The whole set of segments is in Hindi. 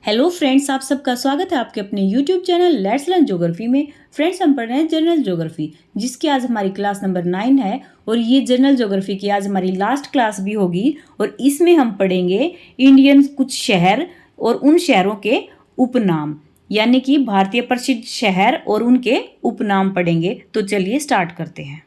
हेलो फ्रेंड्स, आप सबका स्वागत है आपके अपने YouTube channel let's learn geography में। फ्रेंड्स, हम पढ़ रहे हैं जनरल ज्योग्राफी, जिसकी आज हमारी क्लास नंबर 9 है और ये जनरल ज्योग्राफी की आज हमारी लास्ट क्लास भी होगी। और इसमें हम पढ़ेंगे इंडियन कुछ शहर और उन शहरों के उपनाम, यानी कि भारतीय प्रसिद्ध शहर और उनके उपनाम पढ़ेंगे। तो चलिए स्टार्ट करते हैं।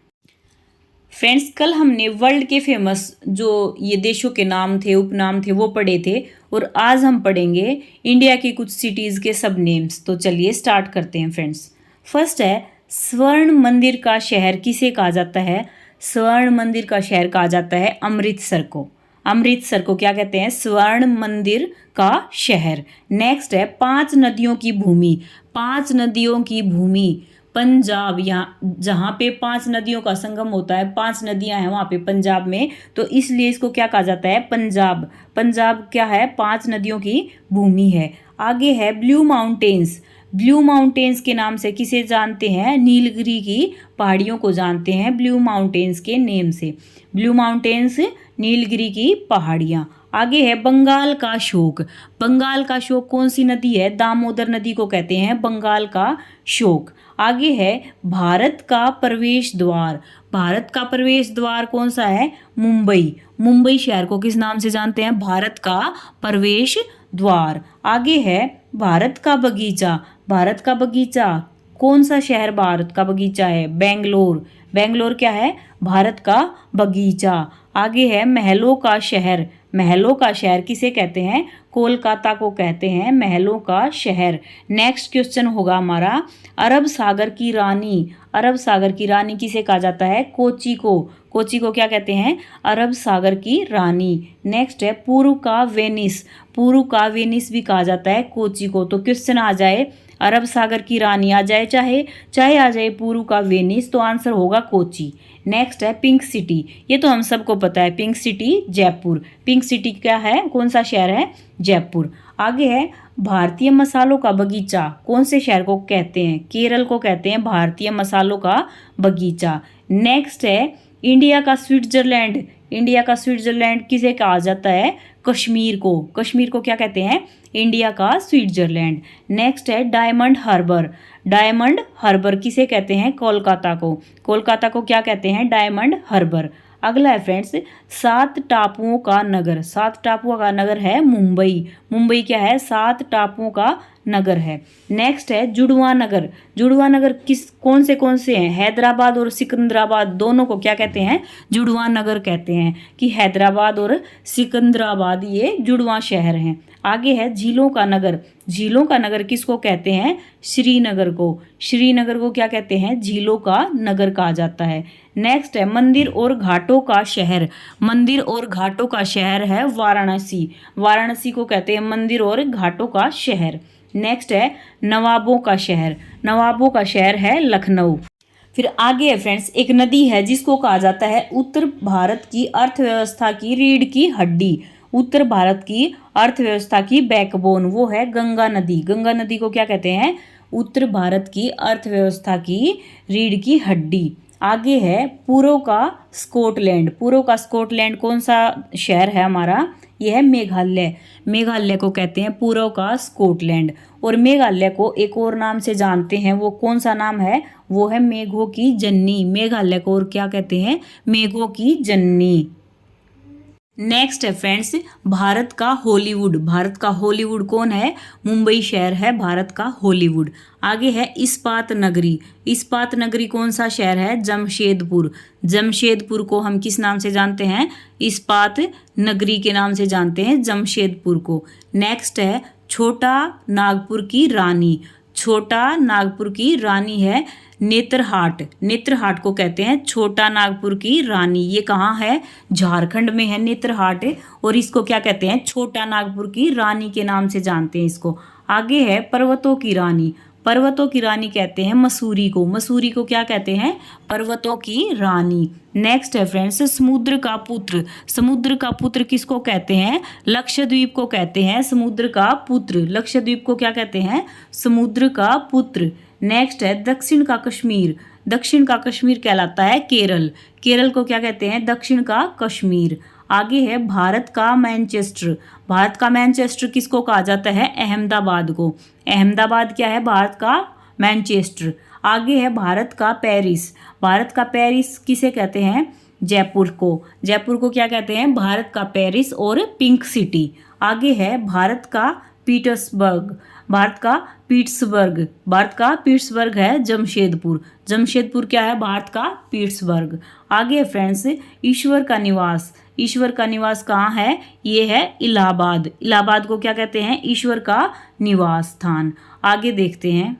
फ्रेंड्स, कल हमने वर्ल्ड के फेमस जो ये देशों के नाम थे, उपनाम थे, वो पढ़े थे और आज हम पढ़ेंगे इंडिया की कुछ सिटीज़ के सब नेम्स। तो चलिए स्टार्ट करते हैं फ्रेंड्स। फर्स्ट है, स्वर्ण मंदिर का शहर किसे कहा जाता है? स्वर्ण मंदिर का शहर कहा जाता है अमृतसर को। अमृतसर को क्या कहते हैं? स्वर्ण मंदिर का शहर। नेक्स्ट है, 5 नदियों की भूमि। 5 नदियों की भूमि पंजाब, यहाँ जहाँ पे 5 नदियों का संगम होता है, 5 नदियाँ हैं वहाँ पे पंजाब में, तो इसलिए इसको क्या कहा जाता है? पंजाब। पंजाब क्या है? 5 नदियों की भूमि है। आगे है ब्लू माउंटेन्स। ब्लू माउंटेन्स के नाम से किसे जानते हैं? नीलगिरी की पहाड़ियों को जानते हैं ब्लू माउंटेन्स के नेम से। ब्लू माउंटेन्स, नीलगिरी की पहाड़ियाँ। आगे है बंगाल का शोक। बंगाल का शोक कौन सी नदी है? दामोदर नदी को कहते हैं बंगाल का शोक। आगे है भारत का प्रवेश द्वार। भारत का प्रवेश द्वार कौन सा है? मुंबई। मुंबई शहर को किस नाम से जानते हैं? भारत का प्रवेश द्वार। आगे है भारत का बगीचा। भारत का बगीचा कौन सा शहर भारत का बगीचा है? बेंगलोर। बेंगलोर क्या है? भारत का बगीचा। आगे है महलों का शहर। महलों का शहर किसे कहते हैं? कोलकाता को कहते हैं महलों का शहर। नेक्स्ट क्वेश्चन होगा हमारा, अरब सागर की रानी। अरब सागर की रानी किसे कहा जाता है? कोची को। कोची को क्या कहते हैं? अरब सागर की रानी। नेक्स्ट है पूर्व का वेनिस। पूर्व का वेनिस भी कहा जाता है कोची को। तो क्वेश्चन आ जाए अरब सागर की रानी आ जाए, चाहे चाहे आ जाए पूर्व का वेनिस, तो आंसर होगा कोची। नेक्स्ट है पिंक सिटी। ये तो हम सबको पता है, pink city Jaipur. Pink city क्या है? कौन सा शहर है? जयपुर। आगे है भारतीय मसालों का बगीचा। कौन से शहर को कहते हैं? केरल को कहते हैं भारतीय मसालों का बगीचा। नेक्स्ट है इंडिया का स्विट्जरलैंड। इंडिया का स्विट्जरलैंड किसे कहा जाता है? कश्मीर को। कश्मीर को क्या कहते हैं? इंडिया का स्विट्जरलैंड। नेक्स्ट है डायमंड हार्बर। डायमंड हार्बर किसे कहते हैं? कोलकाता को। कोलकाता को क्या कहते हैं? डायमंड हार्बर। अगला है फ्रेंड्स 7 टापुओं का नगर। 7 टापुओं का नगर है मुंबई। मुंबई क्या है? 7 टापुओं का नगर है। नेक्स्ट है जुड़वा नगर। जुड़वा नगर कौन से हैं? हैदराबाद और सिकंदराबाद दोनों को क्या कहते हैं? जुड़वा नगर कहते हैं, कि हैदराबाद और सिकंदराबाद ये जुड़वा शहर हैं। आगे है झीलों का नगर। झीलों का नगर किसको कहते हैं? श्रीनगर को। श्रीनगर को क्या कहते हैं? झीलों का नगर कहा जाता है। नेक्स्ट है मंदिर और घाटों का शहर। मंदिर और घाटों का शहर है वाराणसी। वाराणसी को कहते हैं मंदिर और घाटों का शहर। नेक्स्ट है नवाबों का शहर। नवाबों का शहर है लखनऊ। फिर आगे है फ्रेंड्स एक नदी है जिसको कहा जाता है उत्तर भारत की अर्थव्यवस्था की रीढ़ की हड्डी। उत्तर भारत की अर्थव्यवस्था की बैकबोन, वो है गंगा नदी। गंगा नदी को क्या कहते हैं? उत्तर भारत की अर्थव्यवस्था की रीढ़ की हड्डी। आगे है पूर्व का स्कॉटलैंड। पूर्व का स्कॉटलैंड कौन सा शहर है हमारा? यह है मेघालय। मेघालय को कहते हैं पूर्व का स्कॉटलैंड। और मेघालय को एक और नाम से जानते हैं, वो कौन सा नाम है? वो है मेघों की जननी। मेघालय को और क्या कहते हैं? मेघों की जननी। नेक्स्ट है फ्रेंड्स भारत का हॉलीवुड। भारत का हॉलीवुड कौन है? मुंबई शहर है भारत का हॉलीवुड। आगे है इस्पात नगरी। इस्पात नगरी कौन सा शहर है? जमशेदपुर। जमशेदपुर को हम किस नाम से जानते हैं? इस्पात नगरी के नाम से जानते हैं जमशेदपुर को। नेक्स्ट है छोटा नागपुर की रानी। छोटा नागपुर की रानी है नेत्रहाट। नेत्रहाट को कहते हैं छोटा नागपुर की रानी। ये कहाँ है? झारखंड में है नेत्रहाट, और इसको क्या कहते हैं? छोटा नागपुर की रानी के नाम से जानते हैं इसको। आगे है पर्वतों की रानी। पर्वतों की रानी कहते हैं मसूरी को। मसूरी को क्या कहते हैं? पर्वतों की रानी। नेक्स्ट है फ्रेंड्स समुद्र का पुत्र। समुद्र का पुत्र किसको कहते हैं? लक्षद्वीप को कहते हैं समुद्र का पुत्र। लक्षद्वीप को क्या कहते हैं? समुद्र का पुत्र। नेक्स्ट है दक्षिण का कश्मीर। दक्षिण का कश्मीर कहलाता है केरल। केरल को क्या कहते हैं? दक्षिण का कश्मीर। आगे है भारत का मैनचेस्टर। भारत का मैनचेस्टर किसको कहा जाता है? अहमदाबाद को। अहमदाबाद क्या है? भारत का मैनचेस्टर। आगे है भारत का पेरिस। भारत का पेरिस किसे कहते हैं? जयपुर को। जयपुर को क्या कहते हैं? भारत का पेरिस और पिंक सिटी। आगे है भारत का पीटर्सबर्ग। भारत का पीट्सबर्ग। भारत का पीट्सबर्ग है जमशेदपुर। जमशेदपुर क्या है? भारत का पीट्सबर्ग। आगे है फ्रेंड्स ईश्वर का निवास। ईश्वर का निवास कहाँ है? ये है इलाहाबाद। इलाहाबाद को क्या कहते हैं? ईश्वर का निवास स्थान। आगे देखते हैं,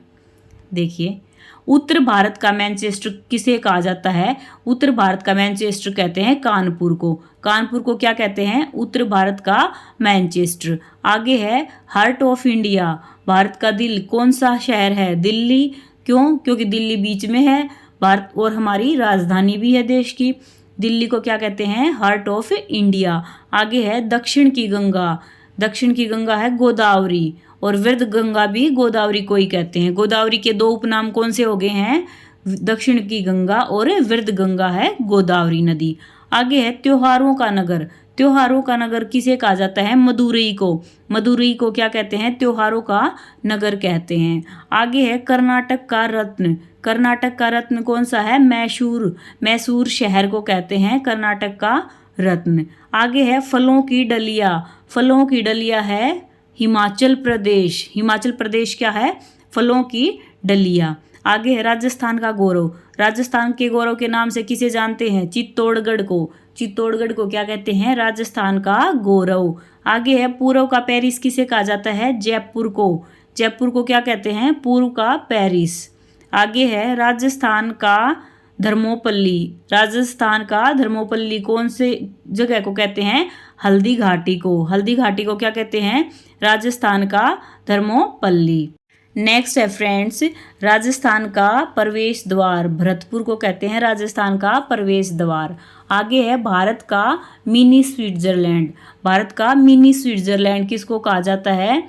देखिए उत्तर भारत का मैनचेस्टर किसे कहा जाता है? उत्तर भारत का मैनचेस्टर कहते हैं कानपुर को। कानपुर को क्या कहते हैं? उत्तर भारत का मैनचेस्टर। आगे है हार्ट ऑफ इंडिया। भारत का दिल कौन सा शहर है? दिल्ली। क्यों? क्योंकि दिल्ली बीच में है भारत और हमारी राजधानी भी है देश की। दिल्ली को क्या कहते हैं? Heart of India. आगे है दक्षिण की गंगा। दक्षिण की गंगा है गोदावरी और वृद्ध गंगा भी गोदावरी को ही कहते हैं। गोदावरी के दो उपनाम कौन से हो गए हैं? दक्षिण की गंगा और वृद्ध गंगा है गोदावरी नदी। आगे है त्योहारों का नगर। त्योहारों का नगर किसे कहा जाता है? मदुरई को। मदुरई को क्या कहते हैं? त्योहारों का नगर कहते हैं। आगे है कर्नाटक का रत्न। कर्नाटक का रत्न कौन सा है? मैसूर। मैसूर शहर को कहते हैं कर्नाटक का रत्न। आगे है फलों की डलिया। फलों की डलिया है हिमाचल प्रदेश। हिमाचल प्रदेश क्या है? फलों की डलिया। आगे है राजस्थान का गौरव। राजस्थान के गौरव के नाम से किसे जानते हैं? चित्तौड़गढ़ को। चित्तौड़गढ़ को क्या कहते हैं? राजस्थान का गौरव। आगे है पूर्व का पेरिस किसे कहा जाता है? जयपुर को। जयपुर को क्या कहते हैं? पूर्व का पेरिस। आगे है राजस्थान का धर्मोपल्ली। राजस्थान का धर्मोपल्ली कौन से जगह को कहते हैं? हल्दी घाटी को। हल्दी घाटी को क्या कहते हैं? राजस्थान का धर्मोपल्ली। नेक्स्ट है फ्रेंड्स राजस्थान का प्रवेश द्वार। भरतपुर को कहते हैं राजस्थान का प्रवेश द्वार। आगे है भारत का मिनी स्विट्जरलैंड। भारत का मिनी स्विट्जरलैंड किसको कहा जाता है?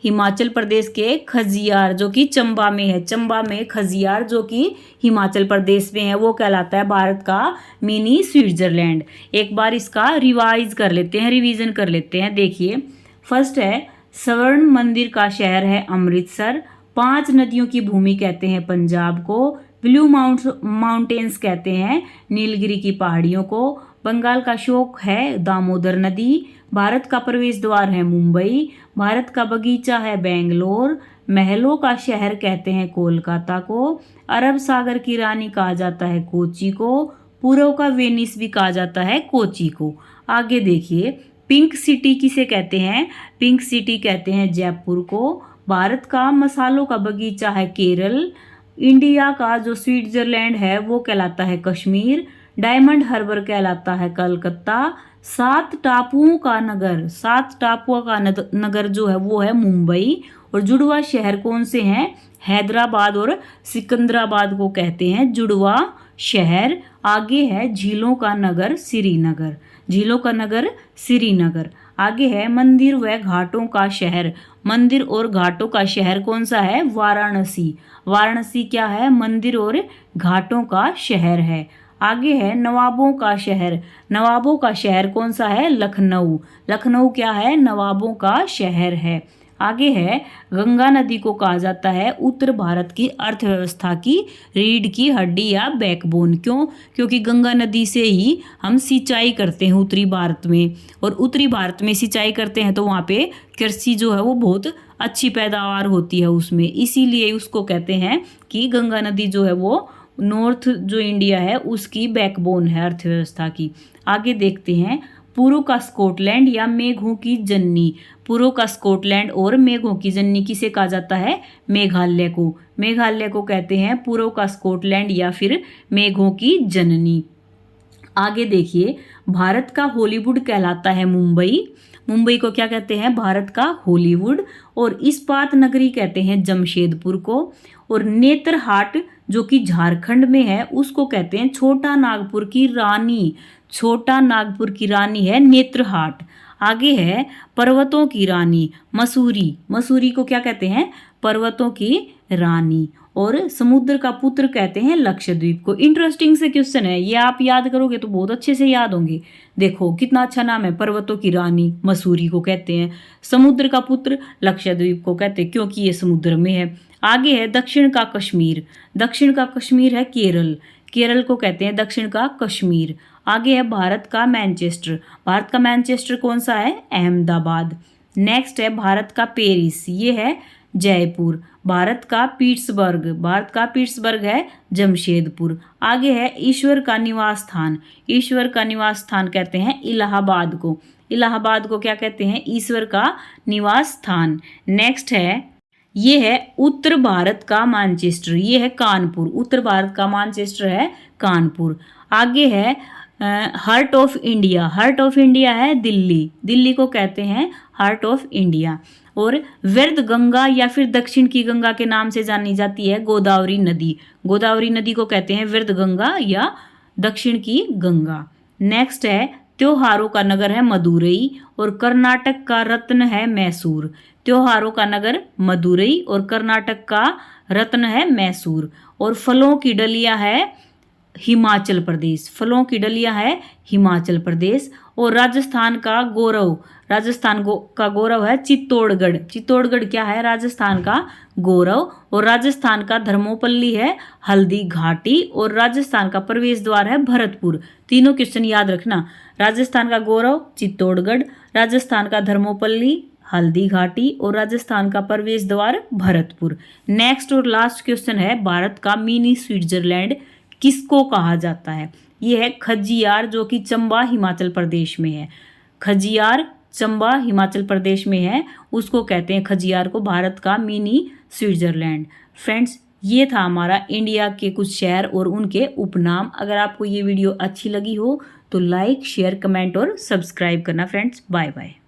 हिमाचल प्रदेश के खजियार जो कि चंबा में है। चंबा में खजियार जो कि हिमाचल प्रदेश में है वो कहलाता है भारत का मिनी स्विट्जरलैंड। एक बार इसका रिवाइज कर लेते हैं, रिवीजन कर लेते हैं। देखिए फर्स्ट है स्वर्ण मंदिर का शहर है अमृतसर। 5 नदियों की भूमि कहते हैं पंजाब को। ब्लू माउंटेन्स कहते हैं नीलगिरी की पहाड़ियों को। बंगाल का शोक है दामोदर नदी। भारत का प्रवेश द्वार है मुंबई। भारत का बगीचा है बेंगलोर। महलों का शहर कहते हैं कोलकाता को। अरब सागर की रानी कहा जाता है कोची को। पूर्व का वेनिस भी कहा जाता है कोची को। आगे देखिए पिंक सिटी किसे कहते हैं? पिंक सिटी कहते हैं जयपुर को। भारत का मसालों का बगीचा है केरल। इंडिया का जो स्विट्जरलैंड है वो कहलाता है कश्मीर। डायमंड हार्बर कहलाता है कलकत्ता। 7 टापुओं का नगर, 7 टापुओं का नगर जो है वो है मुंबई। और जुड़वा शहर कौन से हैं? हैदराबाद और सिकंदराबाद को कहते हैं जुड़वा शहर। आगे है झीलों का नगर श्रीनगर। झीलों का नगर श्रीनगर। आगे है मंदिर व घाटों का शहर। मंदिर और घाटों का शहर कौन सा है? वाराणसी। वाराणसी क्या है? मंदिर और घाटों का शहर है। आगे है नवाबों का शहर। नवाबों का शहर कौन सा है? लखनऊ। लखनऊ क्या है? नवाबों का शहर है। आगे है गंगा नदी को कहा जाता है उत्तर भारत की अर्थव्यवस्था की रीढ़ की हड्डी या बैकबोन। क्यों? क्योंकि गंगा नदी से ही हम सिंचाई करते हैं उत्तरी भारत में। और उत्तरी भारत में सिंचाई करते हैं तो वहाँ पे कृषि जो है वो बहुत अच्छी पैदावार होती है उसमें, इसीलिए उसको कहते हैं कि गंगा नदी जो है वो नॉर्थ जो इंडिया है उसकी बैकबोन है अर्थव्यवस्था की। आगे देखते हैं पूर्व का स्कॉटलैंड या मेघों की जननी। पूर्व का स्कॉटलैंड और मेघों की जननी किसे कहा जाता है? मेघालय को। मेघालय को कहते हैं पूर्व का स्कॉटलैंड या फिर मेघों की जननी। आगे देखिए भारत का हॉलीवुड कहलाता है मुंबई। मुंबई को क्या कहते हैं? भारत का हॉलीवुड। और इस्पात नगरी कहते हैं जमशेदपुर को। और नेत्रहाट जो कि झारखंड में है उसको कहते हैं छोटा नागपुर की रानी। छोटा नागपुर की रानी है नेत्रहाट। आगे है पर्वतों की रानी मसूरी। मसूरी को क्या कहते हैं? पर्वतों की रानी। और समुद्र का पुत्र कहते हैं लक्षद्वीप को। इंटरेस्टिंग से क्वेश्चन है ये, आप याद करोगे तो बहुत अच्छे से याद होंगे। देखो कितना अच्छा नाम है, पर्वतों की रानी मसूरी को कहते हैं, समुद्र का पुत्र लक्षद्वीप को कहते हैं क्योंकि ये समुद्र में है। आगे है दक्षिण का कश्मीर, दक्षिण का कश्मीर है केरल, केरल को कहते हैं दक्षिण का कश्मीर। आगे है भारत का मैनचेस्टर, भारत का मैनचेस्टर कौन सा है, अहमदाबाद। नेक्स्ट है भारत का पेरिस, ये है जयपुर। भारत का पीट्सबर्ग, भारत का पीट्सबर्ग है जमशेदपुर। आगे है ईश्वर का निवास स्थान, ईश्वर का निवास स्थान कहते हैं इलाहाबाद को, इलाहाबाद को क्या कहते हैं, ईश्वर का निवास स्थान। नेक्स्ट है ये है उत्तर भारत का मानचेस्टर, ये है कानपुर, उत्तर भारत का मानचेस्टर है कानपुर। आगे है heart of India, heart of India है दिल्ली, दिल्ली को कहते हैं हार्ट ऑफ इंडिया। और व्यर्थ गंगा या फिर दक्षिण की गंगा के नाम से जानी जाती है गोदावरी नदी, गोदावरी नदी को कहते हैं व्यर्थ गंगा या दक्षिण की गंगा। नेक्स्ट है त्योहारों का नगर है मदुरई और कर्नाटक का रत्न है मैसूर, त्योहारों का नगर मदुरई और कर्नाटक का रत्न है मैसूर। और फलों की डलिया है हिमाचल प्रदेश, फलों की डलिया है हिमाचल प्रदेश। और राजस्थान का गौरव, राजस्थान का गौरव है चित्तौड़गढ़, चित्तौड़गढ़ क्या है, राजस्थान का गौरव। और राजस्थान का धर्मोपल्ली है हल्दी घाटी और राजस्थान का प्रवेश द्वार है भरतपुर। तीनों क्वेश्चन याद रखना, राजस्थान का गौरव चित्तौड़गढ़, राजस्थान का धर्मोपल्ली हल्दी घाटी और राजस्थान का प्रवेश द्वार भरतपुर। नेक्स्ट और लास्ट क्वेश्चन है भारत का मिनी स्विट्जरलैंड किसको कहा जाता है, ये है खजियार जो कि चंबा हिमाचल प्रदेश में है, खजियार चंबा हिमाचल प्रदेश में है, उसको कहते हैं खजियार को भारत का मिनी स्विट्जरलैंड। फ्रेंड्स ये था हमारा इंडिया के कुछ शहर और उनके उपनाम। अगर आपको ये वीडियो अच्छी लगी हो तो लाइक शेयर कमेंट और सब्सक्राइब करना फ्रेंड्स। Bye bye.